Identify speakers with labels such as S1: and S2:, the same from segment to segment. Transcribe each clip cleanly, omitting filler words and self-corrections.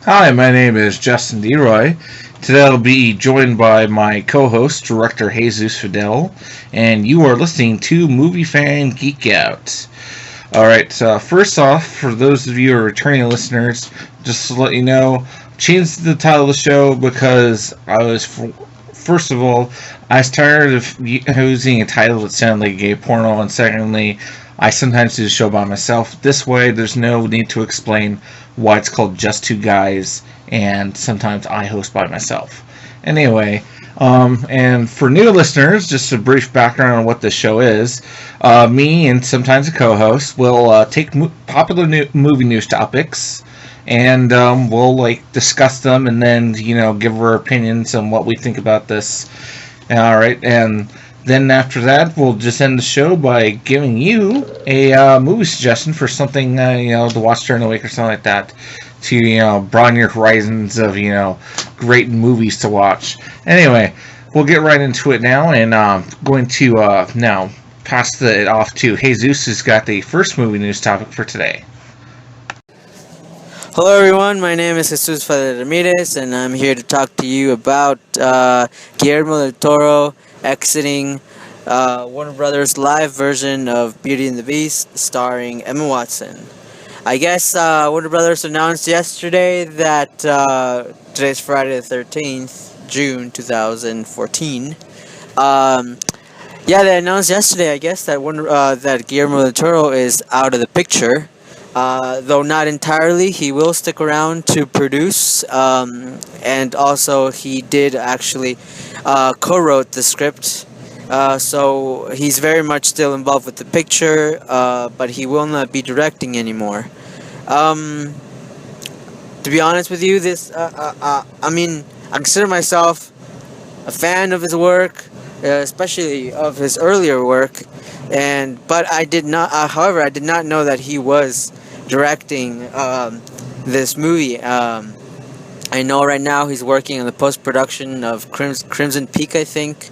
S1: Hi, my name is Justin DeRoy. Today I'll be joined by my co-host, director Jesus Fidel, and you are listening to Movie Fan Geek Out. Alright, first off, for those of you who are returning listeners, just to let you know, changed the title of the show because first of all, I was tired of using a title that sounded like gay porno, and secondly, I sometimes do the show by myself. This way, there's no need to explain why it's called Just Two Guys, and sometimes I host by myself. Anyway, and for new listeners, just a brief background on what this show is. Me and sometimes a co-host will take popular movie news topics, and we'll discuss them, and then give our opinions on what we think about this. All right, and then after that, we'll just end the show by giving you a movie suggestion for something to watch during the week or something like that, to broaden your horizons of great movies to watch. Anyway, we'll get right into it now, and going to now pass it off to Jesus, who's got the first movie news topic for today.
S2: Hello everyone, my name is Jesus Fidel Ramirez, and I'm here to talk to you about Guillermo del Toro exiting Warner Brothers' live version of Beauty and the Beast, starring Emma Watson. I guess Warner Brothers announced yesterday that today's Friday the 13th, June 2014. They announced yesterday, I guess, that that Guillermo del Toro is out of the picture. Though not entirely, he will stick around to produce, and also he did actually co-wrote the script, so he's very much still involved with the picture, but he will not be directing anymore. To be honest with you, I consider myself a fan of his work, especially of his earlier work, but I did not. However, I did not know that he was directing this movie. I know right now he's working on the post-production of Crimson Peak, I think,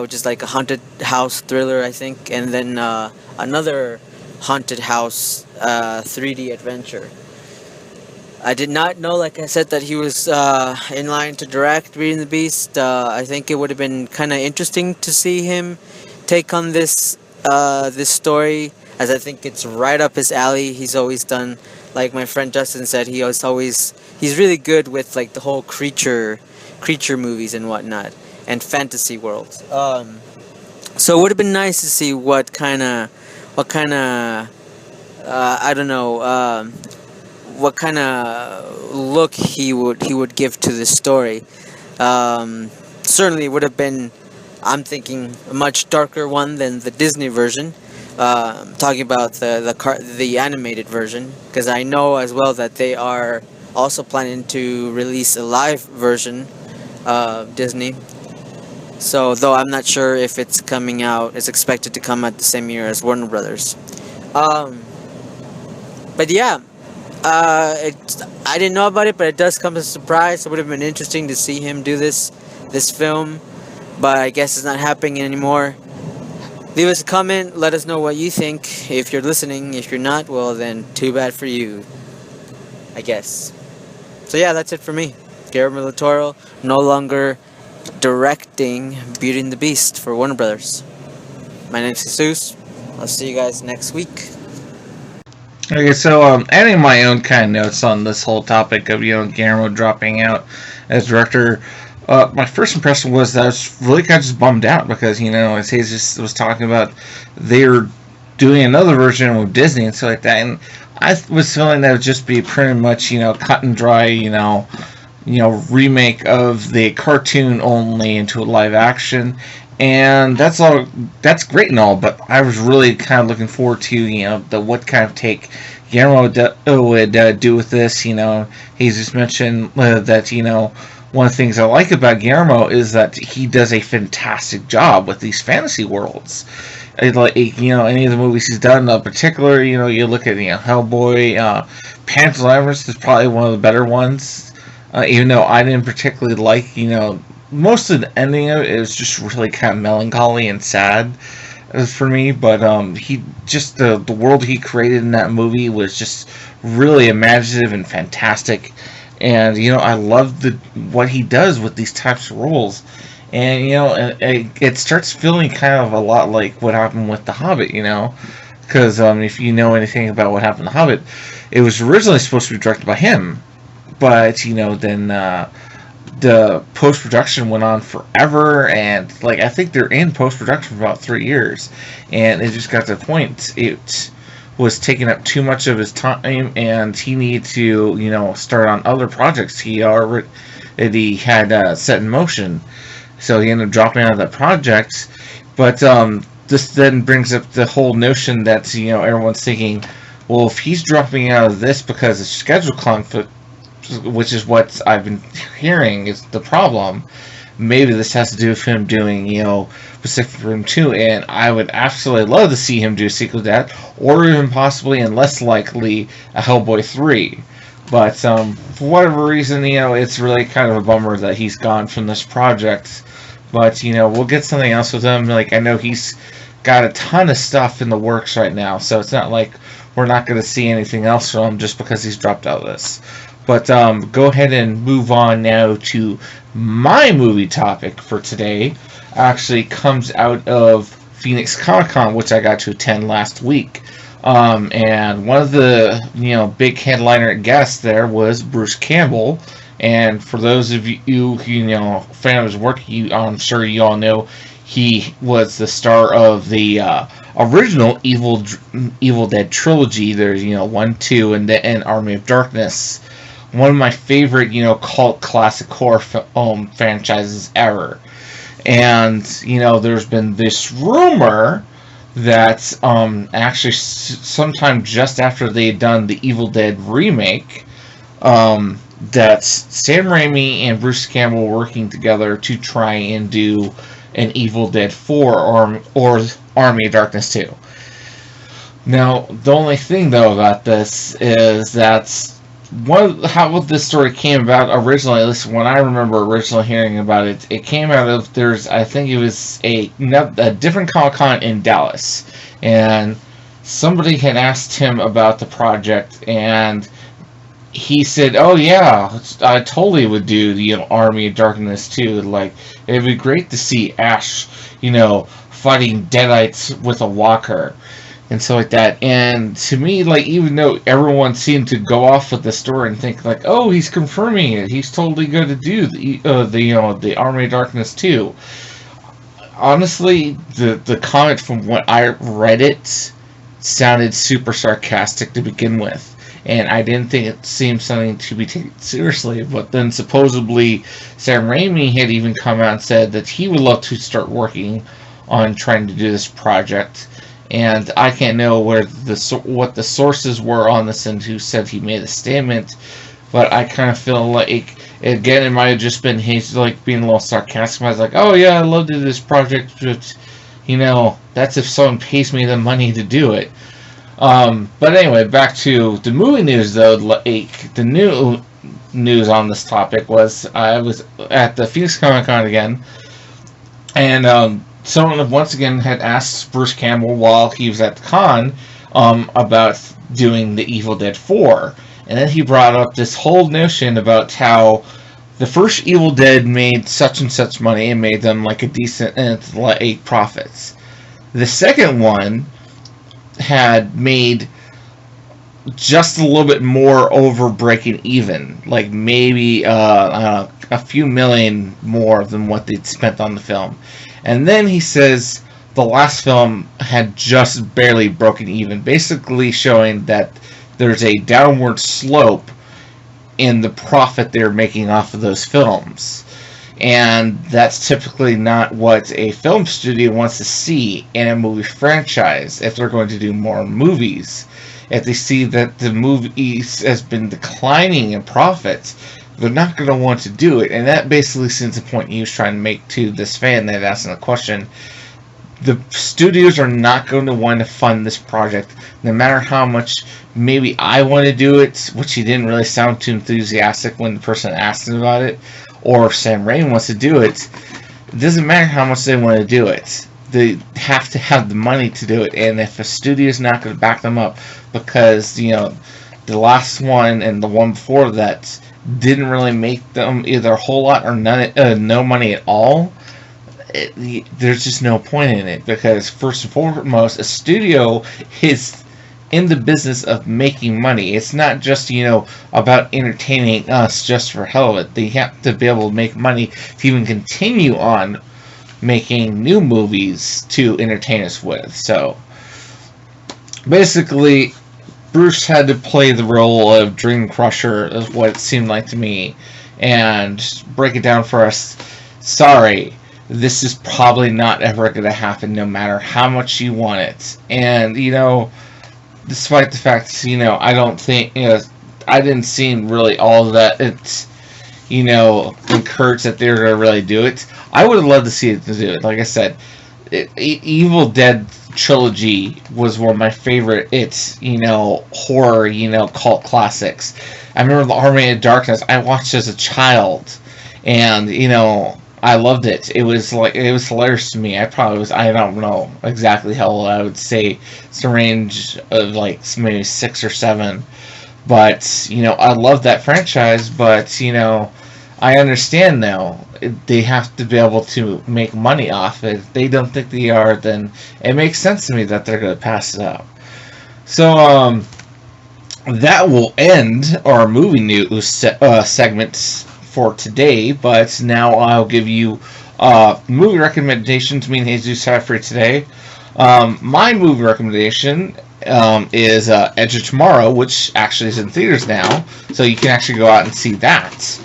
S2: which is like a haunted house thriller, I think, and then another haunted house 3D adventure. I did not know, like I said, that he was in line to direct Beauty and the Beast. I think it would have been kind of interesting to see him take on this story, as I think it's right up his alley. He's always done, like my friend Justin said, he's really good with like the whole creature movies and whatnot, and fantasy worlds. So it would have been nice to see what kind of look he would give to this story. Certainly would have been, I'm thinking, a much darker one than the Disney version. Talking about the animated version, because I know as well that they are also planning to release a live version of Disney. So, though I'm not sure if it's coming out, it's expected to come out the same year as Warner Brothers. But yeah, I didn't know about it, but it does come as a surprise. It would have been interesting to see him do this film, but I guess it's not happening anymore. Leave us a comment, let us know what you think, if you're listening. If you're not, well then, too bad for you, I guess. So yeah, that's it for me. Guillermo del Toro, no longer directing Beauty and the Beast for Warner Brothers. My name's Jesus. I'll see you guys next week.
S1: Okay, so adding my own kind of notes on this whole topic of Guillermo dropping out as director. My first impression was that I was really kind of just bummed out because, as Jesus was talking about, they're doing another version with Disney and stuff like that, and I was feeling that it would just be pretty much, cut and dry, remake of the cartoon only into a live action, and that's great and all, but I was really kind of looking forward to, what kind of take Guillermo would do with this. Jesus mentioned that, one of the things I like about Guillermo is that he does a fantastic job with these fantasy worlds. Any of the movies he's done, in particular, you look at, Hellboy, Pan's Labyrinth is probably one of the better ones. Even though I didn't particularly like, most of the ending of it was just really kind of melancholy and sad for me. But he just the world he created in that movie was just really imaginative and fantastic. And I love what he does with these types of roles. And it starts feeling kind of a lot like what happened with The Hobbit. Because if you know anything about what happened in The Hobbit, it was originally supposed to be directed by him, but then the post production went on forever, and I think they're in post production for about 3 years, and it just got to the point it was taking up too much of his time, and he needed to start on other projects he already had set in motion. So he ended up dropping out of that project. But this then brings up the whole notion that everyone's thinking, well, if he's dropping out of this because of schedule conflict, which is what I've been hearing is the problem, maybe this has to do with him doing Pacific Rim 2, and I would absolutely love to see him do a sequel to that, or even possibly, and less likely, a Hellboy 3. But for whatever reason, it's really kind of a bummer that he's gone from this project. But we'll get something else with him. I know he's got a ton of stuff in the works right now, so it's not like we're not going to see anything else from him just because he's dropped out of this. But go ahead and move on now to my movie topic for today. Actually comes out of Phoenix Comic-Con, which I got to attend last week. And one of the big headliner guests there was Bruce Campbell. And for those of you who fan of his work, I'm sure you all know he was the star of the original Evil Dead trilogy. There's 1, 2, and Army of Darkness. One of my favorite cult classic horror film franchises ever. And there's been this rumor that actually sometime just after they had done the Evil Dead remake, that Sam Raimi and Bruce Campbell were working together to try and do an Evil Dead 4 or Army of Darkness 2. Now, the only thing though about this is that how this story came about originally, at least when I remember originally hearing about it, it came out of I think it was a different Comic-Con in Dallas, and somebody had asked him about the project, and he said, "Oh yeah, I totally would do the Army of Darkness too. It'd be great to see Ash, fighting Deadites with a walker." And so like that. And to me, even though everyone seemed to go off with the story and think oh, he's confirming it, he's totally going to do the Army of Darkness too. Honestly, the comment from what I read it sounded super sarcastic to begin with, and I didn't think it seemed something to be taken seriously. But then supposedly Sam Raimi had even come out and said that he would love to start working on trying to do this project. And I can't know what the sources were on this and who said he made a statement, but I kind of feel like, again, it might have just been he's being a little sarcastic. I was like, oh yeah, I'd love to do this project, but that's if someone pays me the money to do it. But anyway, back to the movie news though. The new news on this topic was I was at the Phoenix Comic-Con again, and someone once again had asked Bruce Campbell while he was at the con about doing the Evil Dead 4. And then he brought up this whole notion about how the first Evil Dead made such and such money and made them a decent profits. The second one had made just a little bit more over breaking even. Maybe a few million more than what they'd spent on the film. And then he says the last film had just barely broken even, basically showing that there's a downward slope in the profit they're making off of those films. And that's typically not what a film studio wants to see in a movie franchise if they're going to do more movies. If they see that the movies has been declining in profits, they're not going to want to do it. And that basically seems the point he was trying to make to this fan that asked him the question. The studios are not going to want to fund this project, no matter how much maybe I want to do it, which he didn't really sound too enthusiastic when the person asked him about it, or if Sam Raimi wants to do it. It doesn't matter how much they want to do it. They have to have the money to do it, and if a studio is not going to back them up because, the the last one and the one before that didn't really make them either a whole lot or none, no money at all, there's just no point in it, because first and foremost, a studio is in the business of making money. It's not just, about entertaining us just for hell of it. They have to be able to make money to even continue on making new movies to entertain us with. So basically, Bruce had to play the role of Dream Crusher, is what it seemed like to me, and break it down for us. Sorry, this is probably not ever going to happen, no matter how much you want it. And, despite the fact, I don't think, I didn't see really all that it's, encouraged that they're going to really do it. I would have loved to see it to do it. Like I said, Evil Dead trilogy was one of my favorite, horror, cult classics. I remember the Army of Darkness, I watched as a child, and, I loved it. It was hilarious to me. I don't know exactly how old I would say. It's a range of maybe 6 or 7. But, I love that franchise, but, I understand now. They have to be able to make money off it. If they don't think they are, then it makes sense to me that they're going to pass it up. So, that will end our movie news segment for today, but now I'll give you movie recommendations me and Jesus have for today. My movie recommendation is Edge of Tomorrow, which actually is in theaters now, so you can actually go out and see that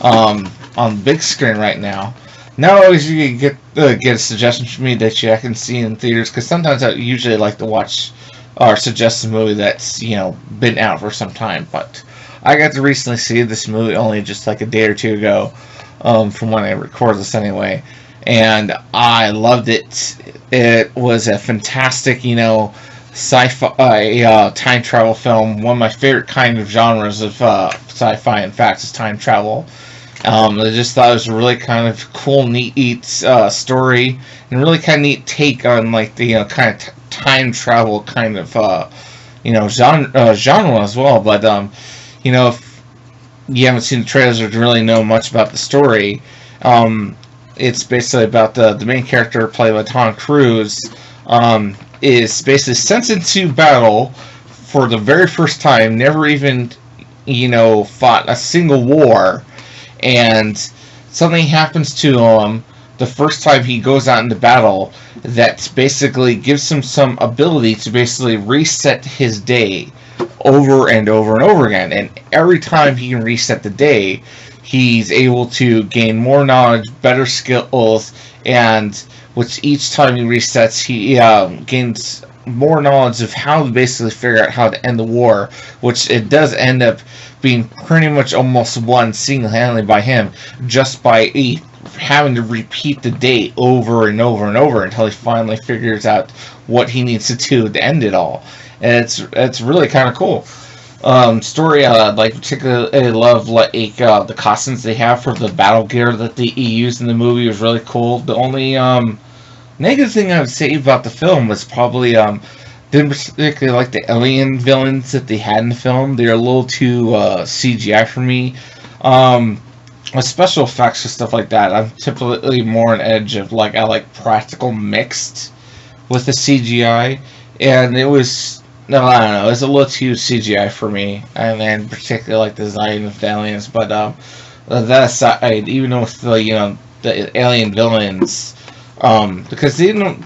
S1: on the big screen right now. Not always you get a suggestion from me that I can see in theaters, because sometimes I usually like to watch or suggest a movie that's been out for some time, but I got to recently see this movie only just a day or two ago, from when I recorded this anyway, and I loved it. It was a fantastic, sci-fi time travel film. One of my favorite kind of genres of sci-fi, in fact, is time travel. I just thought it was a really kind of cool, neat story, and really kind of neat take on the kind of time travel kind of genre as well. But if you haven't seen the trailers or really know much about the story, it's basically about the main character played by Tom Cruise, is basically sent into battle for the very first time, never even, fought a single war, and something happens to him the first time he goes out into battle that basically gives him some ability to basically reset his day over and over and over again. And every time he can reset the day, he's able to gain more knowledge, better skills, and which each time he resets, he gains more knowledge of how to basically figure out how to end the war, which it does end up being pretty much almost won single-handedly by him, just by having to repeat the day over and over and over until he finally figures out what he needs to do to end it all. And it's really kind of cool. Story, particularly love the costumes they have for the battle gear that they used in the movie was really cool. The only negative thing I would say about the film was probably didn't particularly like the alien villains that they had in the film. They're a little too CGI for me. With special effects and stuff like that, I'm typically more on edge of I like practical mixed with the CGI, and it was I don't know, it was a little too CGI for me, and then particularly the design of the aliens. But that aside, even with the alien villains, because they don't.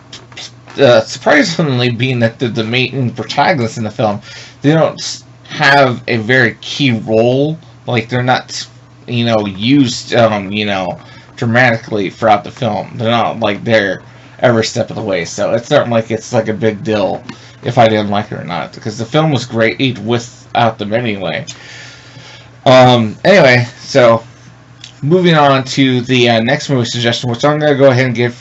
S1: Surprisingly, being that the main protagonists in the film, they don't have a very key role. They're not, used, dramatically throughout the film. They're not there every step of the way. So it's not it's a big deal if I didn't like it or not, because the film was great without them anyway. Anyway, so moving on to the next movie suggestion, which I'm gonna go ahead and give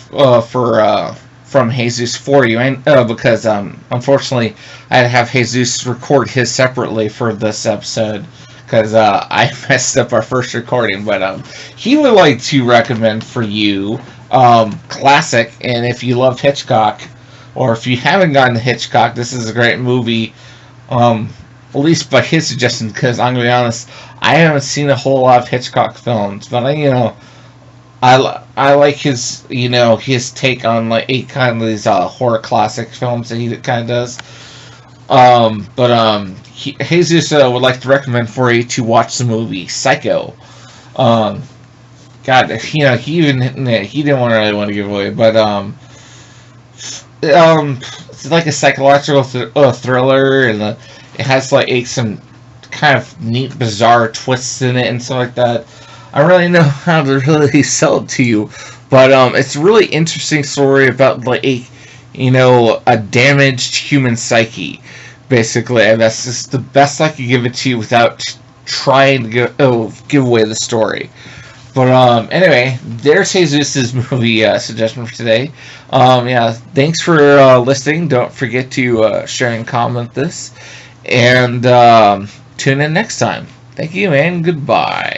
S1: from Jesus for you, and because unfortunately I had to have Jesus record his separately for this episode, because I messed up our first recording. But he would like to recommend for you classic, and if you love Hitchcock, or if you haven't gotten to Hitchcock, this is a great movie. at least by his suggestion, because I'm gonna be honest, I haven't seen a whole lot of Hitchcock films, but I like his his take on like kind of these horror classic films that he kind of does. Jesus would like to recommend for you to watch the movie Psycho. Um, God, he didn't really want to give away, but it's like a psychological thriller, and it has like some kind of neat, bizarre twists in it and stuff like that. I don't really know how to really sell it to you, but it's a really interesting story about like a damaged human psyche, basically, and that's just the best I could give it to you without trying to give away the story. But anyway, there's Jesus' movie suggestion for today. Yeah, thanks for listening. Don't forget to share and comment this, and tune in next time. Thank you and goodbye.